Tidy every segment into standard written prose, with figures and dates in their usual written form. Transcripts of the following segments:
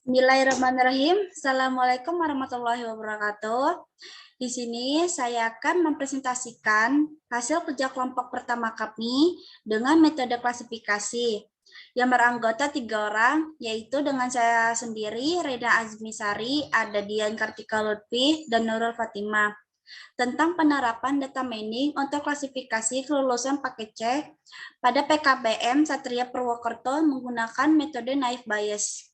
Bismillahirrahmanirrahim. Assalamualaikum warahmatullahi wabarakatuh. Di sini saya akan mempresentasikan hasil kerja kelompok pertama kami dengan metode klasifikasi yang beranggota 3 orang, yaitu dengan saya sendiri, Reda Azmisari, ada Dian Kartika Lutfi, dan Nurul Fatimah, tentang penerapan data mining untuk klasifikasi kelulusan paket C pada PKBM Satria Purwokerto menggunakan metode naive Bayes.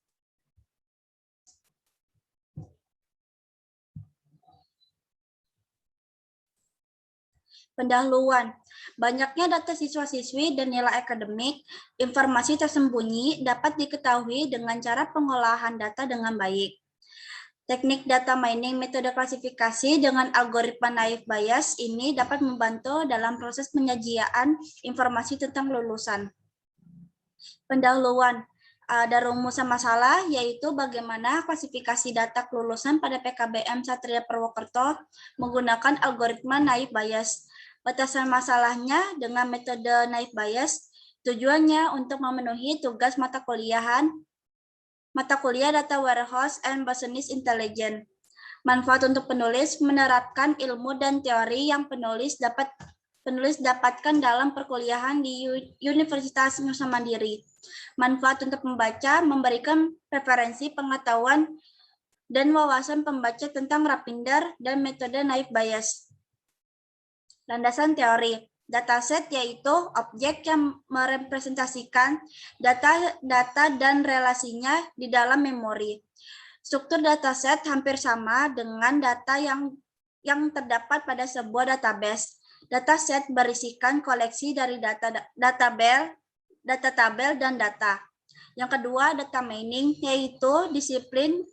Pendahuluan. Banyaknya data siswa-siswi dan nilai akademik, informasi tersembunyi dapat diketahui dengan cara pengolahan data dengan baik. Teknik data mining metode klasifikasi dengan algoritma naive Bayes ini dapat membantu dalam proses penyajian informasi tentang lulusan. Pendahuluan. Ada rumusan masalah, yaitu bagaimana klasifikasi data kelulusan pada PKBM Satria Purwokerto menggunakan algoritma naive Bayes. Batasan masalahnya dengan metode naive Bayes, tujuannya untuk memenuhi tugas mata kuliah data warehouse and business intelligence. Manfaat untuk penulis menerapkan ilmu dan teori yang penulis dapatkan dalam perkuliahan di Universitas Nusa Mandiri. Manfaat untuk membaca memberikan preferensi pengetahuan dan wawasan pembaca tentang Rapinder dan metode naive Bayes. Landasan teori. Dataset yaitu objek yang merepresentasikan data dan relasinya di dalam memori. Struktur dataset hampir sama dengan data yang terdapat pada sebuah database. Dataset berisikan koleksi dari data tabel, dan data. Yang kedua, data mining, yaitu disiplin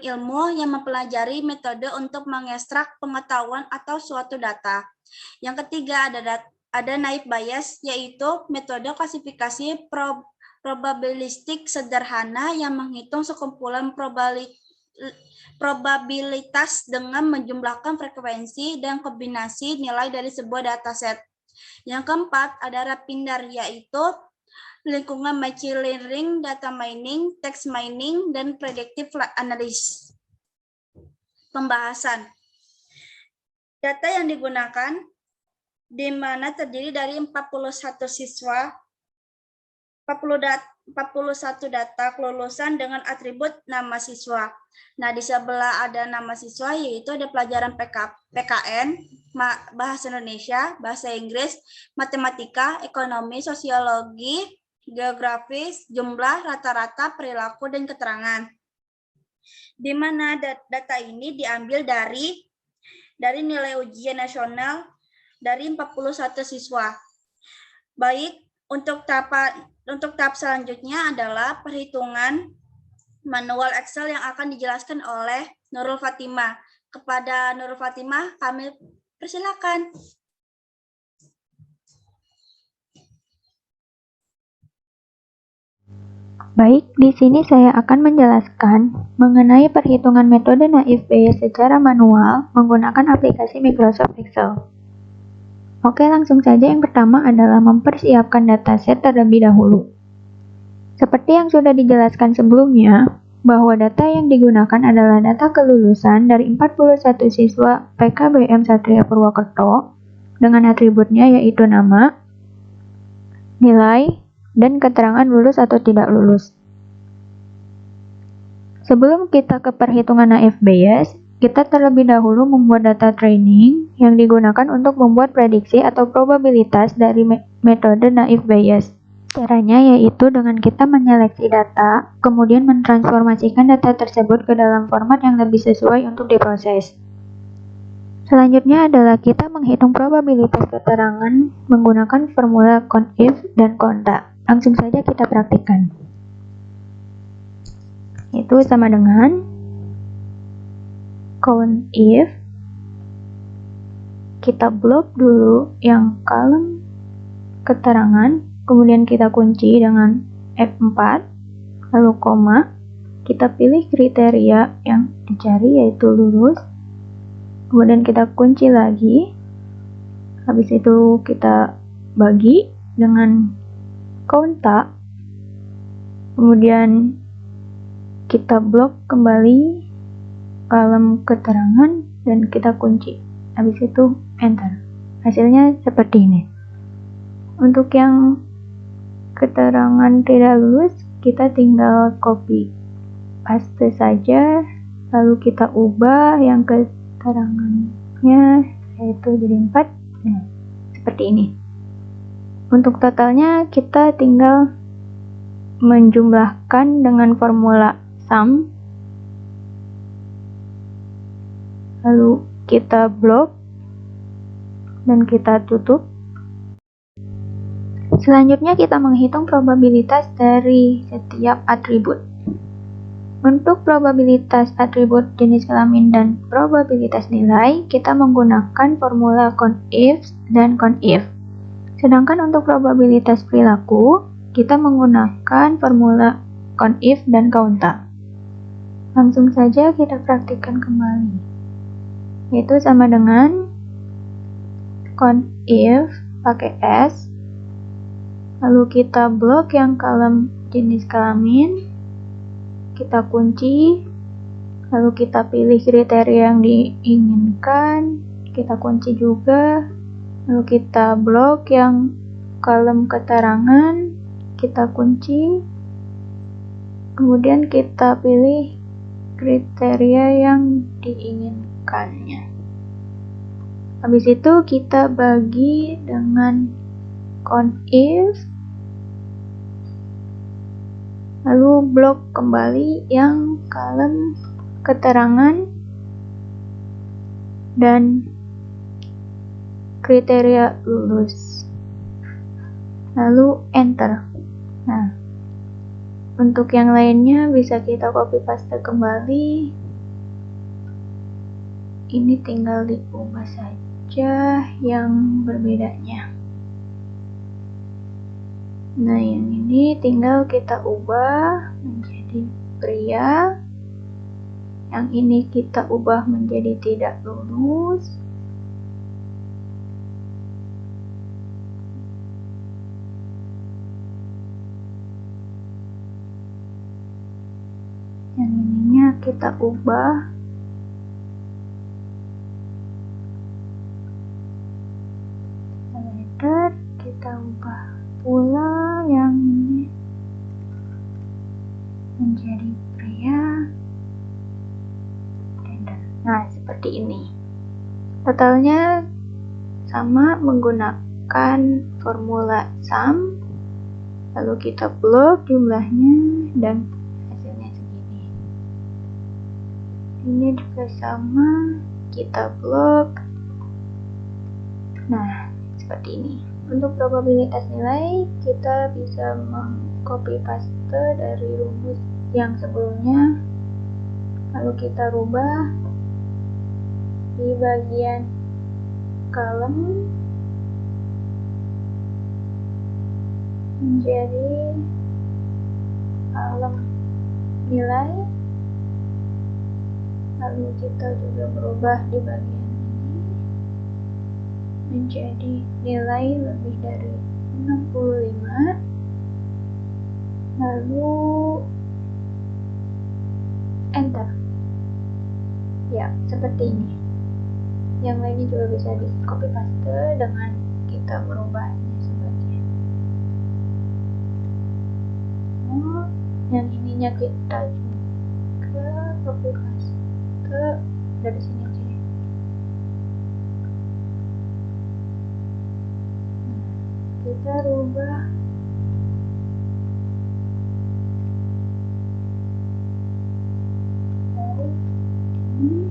ilmu yang mempelajari metode untuk mengekstrak pengetahuan atau suatu data. Yang ketiga, ada naive Bayes, yaitu metode klasifikasi probabilistik sederhana yang menghitung sekumpulan probabilitas dengan menjumlahkan frekuensi dan kombinasi nilai dari sebuah dataset. Yang keempat, ada Rapinder, yaitu lingkungan machine learning, data mining, text mining, dan predictive analysis. Pembahasan. Data yang digunakan di mana terdiri dari 41 data kelulusan dengan atribut nama siswa. Nah, di sebelah ada nama siswa, yaitu ada pelajaran PKN, Bahasa Indonesia, Bahasa Inggris, Matematika, Ekonomi, Sosiologi, Geografis, Jumlah, Rata-rata, Perilaku, dan Keterangan. Di mana data ini diambil dari nilai ujian nasional dari 41 siswa. Baik, untuk tahap selanjutnya adalah perhitungan manual Excel yang akan dijelaskan oleh Nurul Fatimah. Kepada Nurul Fatimah, kami persilakan. Baik, di sini saya akan menjelaskan mengenai perhitungan metode naive Bayes secara manual menggunakan aplikasi Microsoft Excel. Oke, langsung saja. Yang pertama adalah mempersiapkan dataset terlebih dahulu. Seperti yang sudah dijelaskan sebelumnya, bahwa data yang digunakan adalah data kelulusan dari 41 siswa PKBM Satria Purwokerto dengan atributnya yaitu nama, nilai, dan keterangan lulus atau tidak lulus. Sebelum kita ke perhitungan naive Bayes, kita terlebih dahulu membuat data training yang digunakan untuk membuat prediksi atau probabilitas dari metode naive Bayes. Caranya yaitu dengan kita menyeleksi data, kemudian mentransformasikan data tersebut ke dalam format yang lebih sesuai untuk diproses. Selanjutnya adalah kita menghitung probabilitas keterangan menggunakan formula COUNT-IF dan COUNTA. Langsung saja kita praktikkan. Itu sama dengan COUNT-IF. Kita blok dulu yang kolom keterangan, kemudian kita kunci dengan F4, lalu koma, kita pilih kriteria yang dicari yaitu lulus, kemudian kita kunci lagi, habis itu kita bagi dengan COUNTA, kemudian kita blok kembali kolom keterangan dan kita kunci. Habis itu enter. Hasilnya seperti ini. Untuk yang keterangan tidak lulus, kita tinggal copy paste saja, lalu kita ubah yang keterangannya yaitu jadi 4. Nah, seperti ini. Untuk totalnya kita tinggal menjumlahkan dengan formula sum, lalu kita blok dan kita tutup. Selanjutnya kita menghitung probabilitas dari setiap atribut. Untuk probabilitas atribut jenis kelamin dan probabilitas nilai, kita menggunakan formula CONIF dan CONIF. Sedangkan untuk probabilitas perilaku, kita menggunakan formula CONIF dan COUNTA. Langsung saja kita praktikkan kembali. Yaitu sama dengan CONIF pakai S, lalu kita blok yang kolom jenis kelamin, kita kunci, lalu kita pilih kriteria yang diinginkan, kita kunci juga, lalu kita blok yang kolom keterangan, kita kunci, kemudian kita pilih kriteria yang diinginkannya. Habis itu kita bagi dengan CONIF, lalu blok kembali yang kolom keterangan dan kriteria lulus, lalu enter. Nah, untuk yang lainnya bisa kita copy paste kembali, ini tinggal diubah saja yang berbedanya. Nah, yang ini tinggal kita ubah menjadi pria. Yang ini kita ubah menjadi tidak lulus. Yang ininya kita ubah letter, kita ubah pula yang ini menjadi pria. Nah, seperti ini. Totalnya sama menggunakan formula sum, lalu kita blok jumlahnya dan hasilnya segini. Ini juga sama, kita blok. Nah, seperti ini. Untuk probabilitas nilai, kita bisa meng-copy paste dari rumus yang sebelumnya, lalu kita rubah di bagian kolom menjadi kolom nilai, lalu kita juga berubah di bagian menjadi nilai lebih dari 65, lalu enter. Ya, seperti ini. Yang lainnya juga bisa di copy paste dengan kita merubahnya sebagian. Yang ininya kita juga copy paste dari sini aja. Kita rubah dari ini,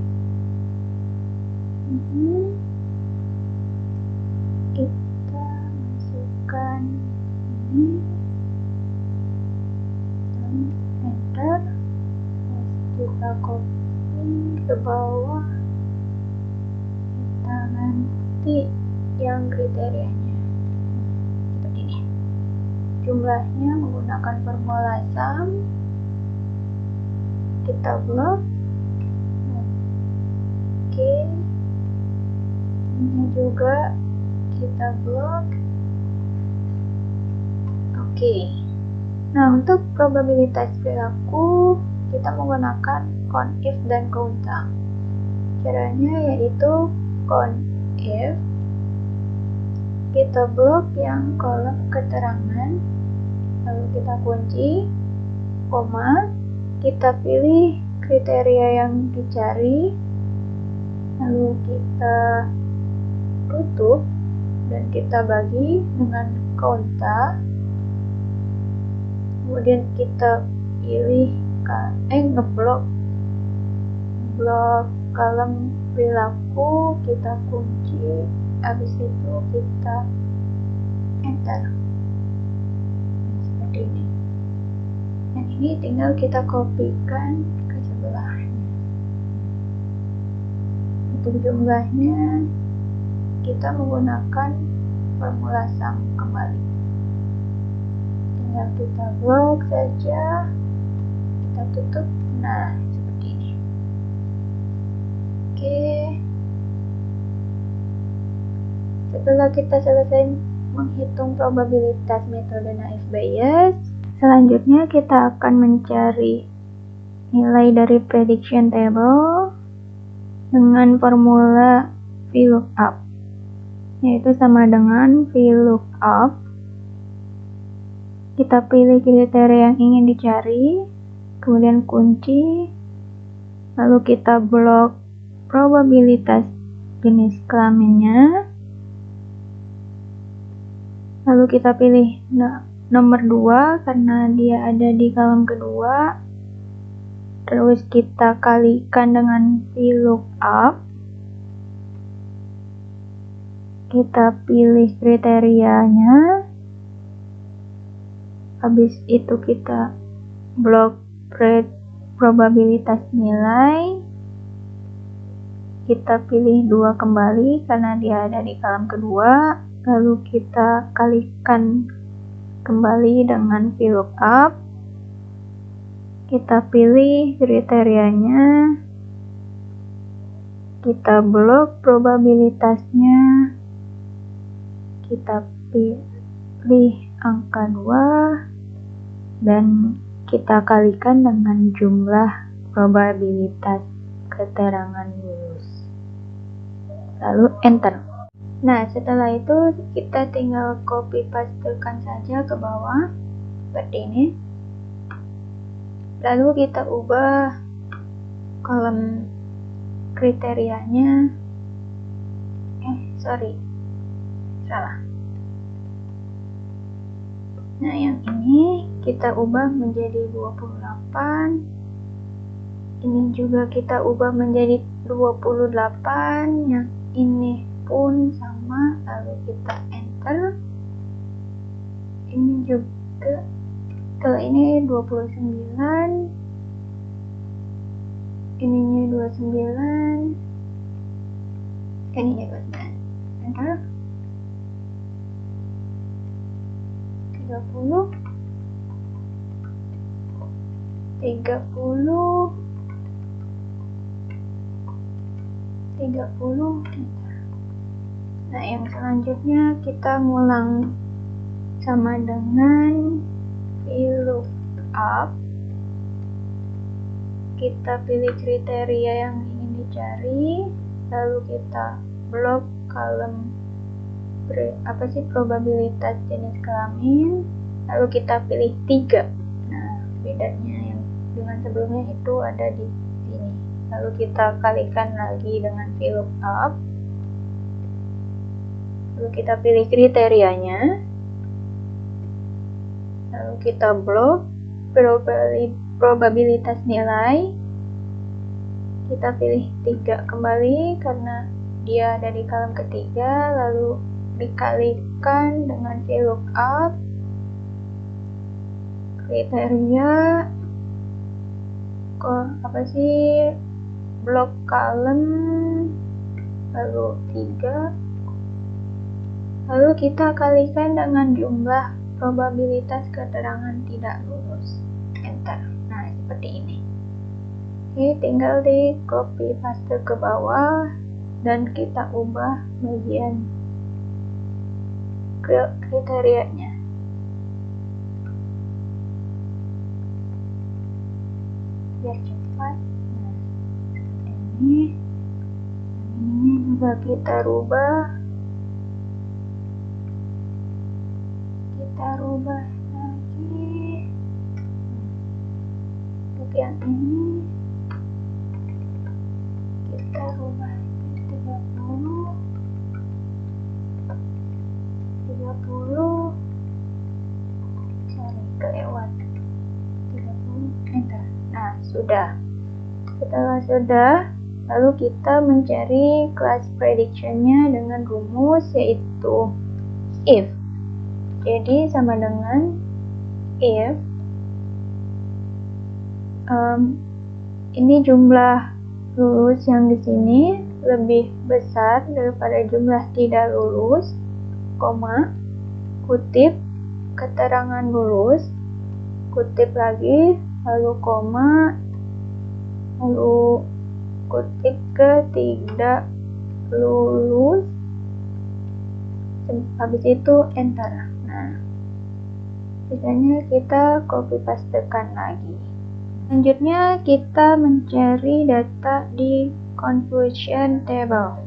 kita masukkan ini dan enter. Kita copy ke bawah, kita ganti yang kriterianya. Jumlahnya menggunakan formula sum, kita blok. Oke, ini juga kita blok. Oke, nah untuk probabilitas perilaku kita menggunakan CONIF dan countdown. Caranya yaitu CONIF, kita blok yang kolom keterangan, lalu kita kunci, koma, kita pilih kriteria yang dicari, lalu kita tutup dan kita bagi dengan countdown. Kemudian kita pilih ngeblok kolom perilaku, kita kunci, habis itu kita enter. Seperti ini. Yang ini tinggal kita kopikan ke sebelahnya. Untuk jumlahnya kita menggunakan formula sum kembali. Tinggal kita blok saja, kita tutup. Nah, seperti ini. Oke. Setelah kita selesai menghitung probabilitas metode naive Bayes, selanjutnya kita akan mencari nilai dari prediction table dengan formula VLOOKUP, yaitu sama dengan VLOOKUP. Kita pilih kriteria yang ingin dicari, kemudian kunci, lalu kita blok probabilitas jenis kelaminnya, lalu kita pilih nomor 2 karena dia ada di kolom kedua, terus kita kalikan dengan VLOOKUP, kita pilih kriterianya, habis itu kita blok probabilitas nilai, kita pilih 2 kembali karena dia ada di kolom kedua, lalu kita kalikan kembali dengan VLOOKUP, kita pilih kriterianya, kita blok probabilitasnya, kita pilih angka 2 dan kita kalikan dengan jumlah probabilitas keterangan lulus, lalu enter. Nah, setelah itu kita tinggal copy pastekan saja ke bawah seperti ini, lalu kita ubah kolom kriterianya, salah. Nah, yang ini kita ubah menjadi 28, ini juga kita ubah menjadi 28, yang ini pun sama, lalu kita enter. Ini juga, kalau ini 29, ininya 29, ininya 29, enter. 30, 30. Nah, yang selanjutnya kita ngulang sama dengan VLOOKUP. Kita pilih kriteria yang ingin dicari, lalu kita blok kolom probabilitas jenis kelamin, lalu kita pilih 3. Nah, bedanya yang dengan sebelumnya itu ada di sini. Lalu kita kalikan lagi dengan VLOOKUP, lalu kita pilih kriterianya, lalu kita blok probabilitas nilai, kita pilih 3 kembali karena dia ada di kolom ketiga, lalu dikalikan dengan VLOOKUP, kriteria blok kolom, lalu 3, lalu kita kalikan dengan jumlah probabilitas keterangan tidak lulus, enter. Nah, seperti ini. Oke, tinggal di copy paste ke bawah dan kita ubah bagian kriterianya. biar cepat. Nah, ini juga kita rubah lagi. Untuk yang ini kita rubah di 30 kelewat 30, enter. Nah, sudah. Setelah sudah, lalu kita mencari class prediction-nya dengan rumus yaitu if. Jadi sama dengan if ini jumlah lulus yang di sini lebih besar daripada jumlah tidak lulus, koma, kutip keterangan lulus, kutip lagi, lalu koma, lalu kutip tidak lulus, habis itu enter. Nah, sisanya kita copy pastekan lagi. Selanjutnya kita mencari data di confusion table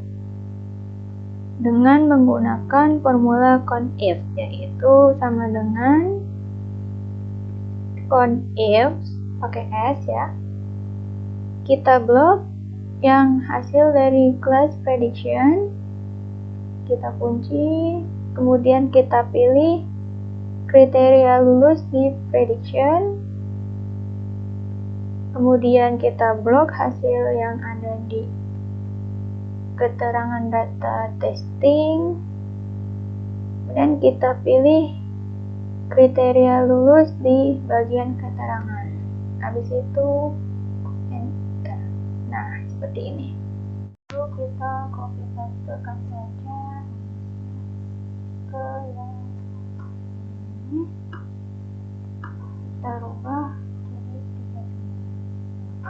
dengan menggunakan formula conif, yaitu sama dengan conif pakai S ya. Kita blok yang hasil dari class prediction, kita kunci, kemudian kita pilih kriteria lulus di prediction, kemudian kita blok hasil yang ada di keterangan data testing, kemudian kita pilih kriteria lulus di bagian keterangan. Habis itu enter. Nah, seperti ini. Lalu kita copy pastekan saja ke yang ini. Kita rubah jadi 32.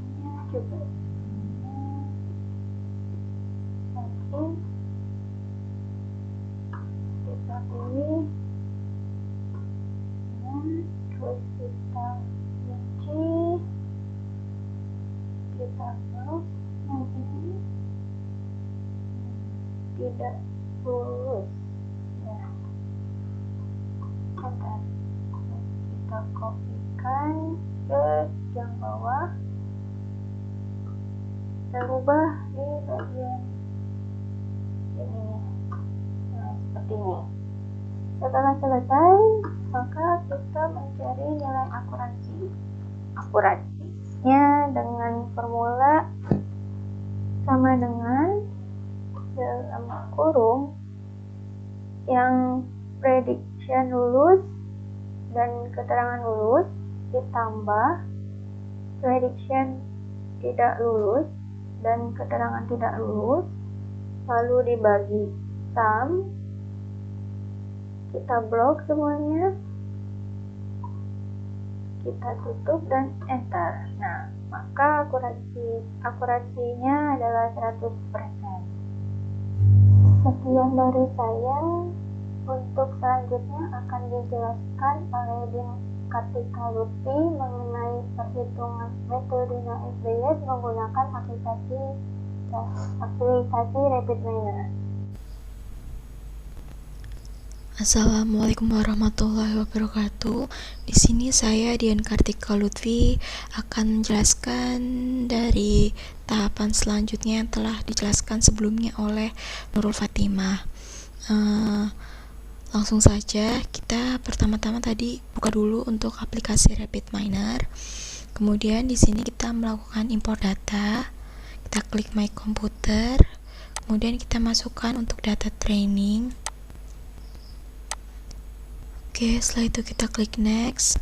Ini juga kita pilih dan terus kita kunci, kita blok yang ini tidak lulus ya, enter. Kita kopikan ke yang bawah, kita rubah di bagian ini. Nah, seperti ini. Setelah selesai, maka kita mencari nilai akurasinya dengan formula sama dengan dalam kurung yang prediction lulus dan keterangan lulus ditambah prediction tidak lulus dan keterangan tidak lulus, lalu dibagi sum, kita blok semuanya, kita tutup dan enter. Nah, maka akurasinya adalah 100%. Sekian dari saya. Untuk selanjutnya akan dijelaskan oleh Din Kartika Lutfi mengenai perhitungan metode Naif Bayes menggunakan aplikasi RapidMiner. Assalamualaikum warahmatullahi wabarakatuh. Di sini saya Dian Kartika Lutfi akan menjelaskan dari tahapan selanjutnya yang telah dijelaskan sebelumnya oleh Nurul Fatimah. Langsung saja, kita pertama-tama tadi buka dulu untuk aplikasi RapidMiner. Kemudian di sini kita melakukan import data. Kita klik My Computer. Kemudian kita masukkan untuk data training. Oke, setelah itu kita klik next.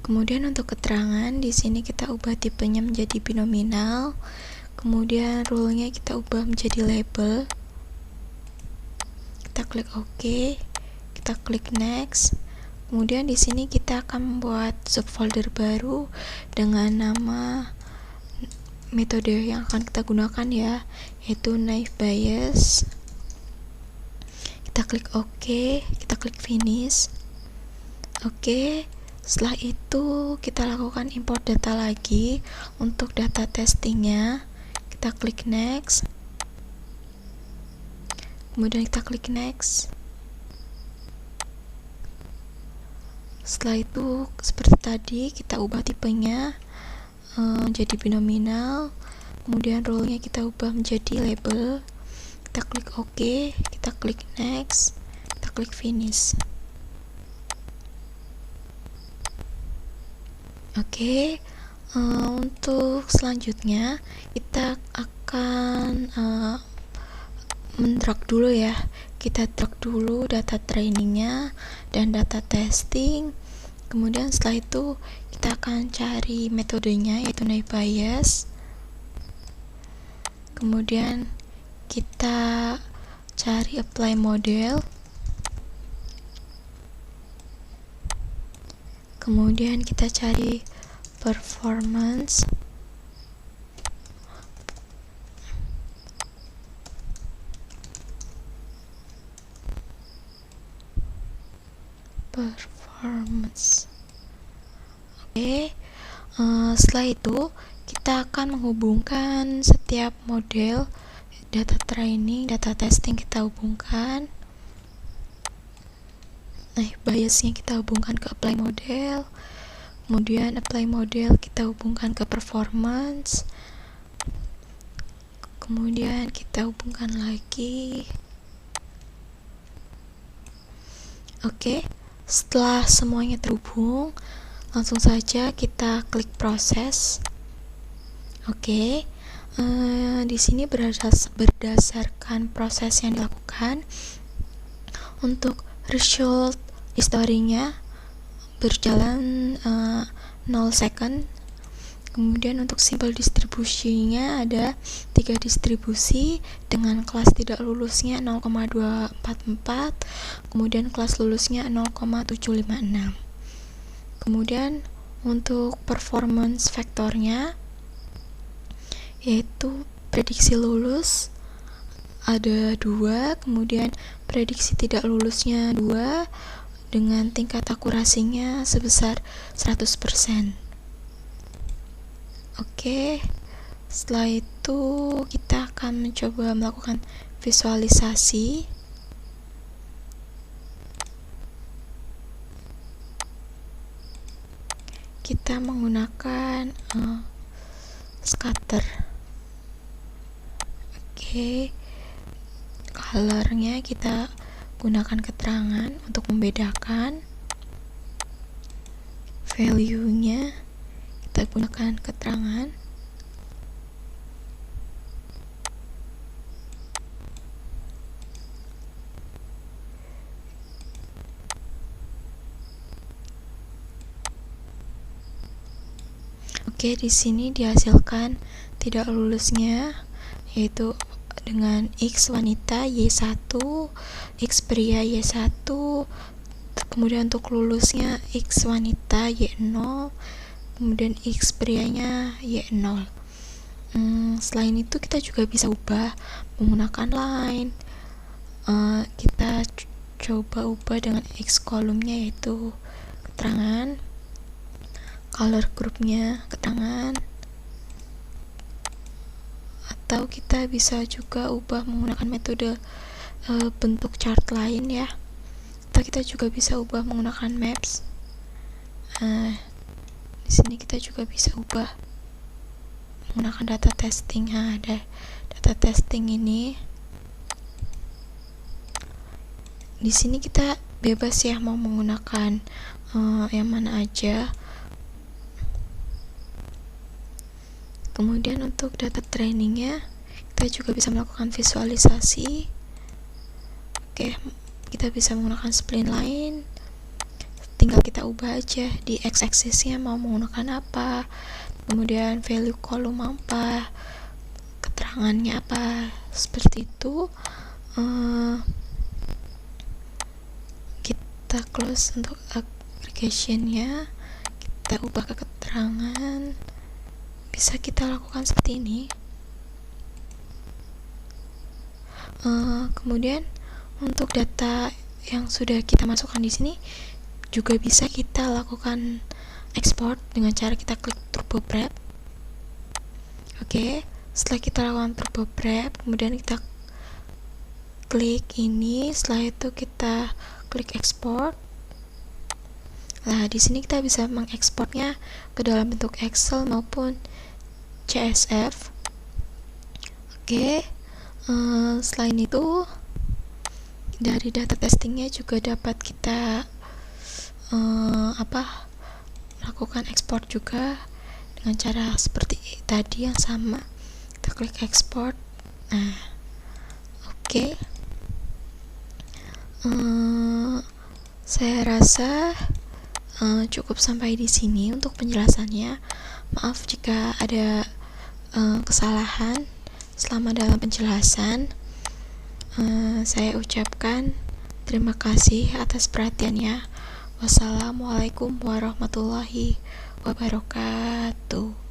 Kemudian untuk keterangan di sini kita ubah tipenya menjadi binominal. Kemudian rule-nya kita ubah menjadi label. Kita klik OK. Kita klik next. Kemudian di sini kita akan membuat subfolder baru dengan nama metode yang akan kita gunakan ya, yaitu Naif Bayes. kita klik OK, kita klik finish. Oke, setelah itu kita lakukan import data lagi untuk data testingnya. Kita klik next, kemudian kita klik next. Setelah itu seperti tadi kita ubah tipenya jadi binominal, kemudian role-nya kita ubah menjadi label. Kita klik OK, kita klik next, kita klik finish. Oke, untuk selanjutnya kita akan mendrag dulu ya. Kita drag dulu data trainingnya dan data testing. Kemudian setelah itu kita akan cari metodenya, yaitu naive Bayes. Kemudian kita cari apply model. Kemudian kita cari performance. Oke, setelah itu kita akan menghubungkan setiap model data training, data testing kita hubungkan. Nah, biasnya kita hubungkan ke apply model, kemudian apply model kita hubungkan ke performance, kemudian kita hubungkan lagi. Oke, setelah semuanya terhubung, langsung saja kita klik proses. Oke, di sini berdasarkan proses yang dilakukan, untuk result historinya berjalan 0 second. Kemudian untuk simple distribusinya ada 3 distribusi dengan kelas tidak lulusnya 0,244, kemudian kelas lulusnya 0,756. Kemudian untuk performance vektornya yaitu prediksi lulus ada 2, kemudian prediksi tidak lulusnya 2 dengan tingkat akurasinya sebesar 100%. Oke, setelah itu kita akan mencoba melakukan visualisasi. Kita menggunakan scatter. Oke, colornya kita gunakan keterangan untuk membedakan. Value-nya kita gunakan keterangan. Oke, di sini dihasilkan tidak lulusnya yaitu dengan X wanita Y1, X pria Y1, kemudian untuk lulusnya X wanita Y0, kemudian X prianya Y0. Selain itu kita juga bisa ubah menggunakan line. Kita coba ubah dengan X kolomnya yaitu keterangan, color groupnya keterangan, atau kita bisa juga ubah menggunakan metode bentuk chart lain ya, atau kita juga bisa ubah menggunakan maps. Di sini kita juga bisa ubah menggunakan data testing. Ada data testing ini. Di sini kita bebas ya mau menggunakan yang mana aja. Kemudian untuk data trainingnya kita juga bisa melakukan visualisasi. Oke, kita bisa menggunakan spline line. Tinggal kita ubah aja di x-axisnya mau menggunakan apa, kemudian value kolom apa, keterangannya apa, seperti itu. Kita close untuk aggregationnya, kita ubah ke keterangan. Bisa kita lakukan seperti ini. Kemudian Untuk data yang sudah kita masukkan di sini juga bisa kita lakukan export dengan cara kita klik turbo prep. Oke, setelah kita lakukan turbo prep, kemudian kita klik ini, setelah itu kita klik export. Nah, di sini kita bisa mengekspornya ke dalam bentuk Excel maupun CSV. Oke, selain itu dari data testingnya juga dapat kita lakukan ekspor juga dengan cara seperti tadi yang sama. Kita klik ekspor. Nah, oke. Saya rasa cukup sampai di sini untuk penjelasannya. Maaf jika ada kesalahan selama dalam penjelasan. Saya ucapkan terima kasih atas perhatiannya. Wassalamualaikum warahmatullahi wabarakatuh.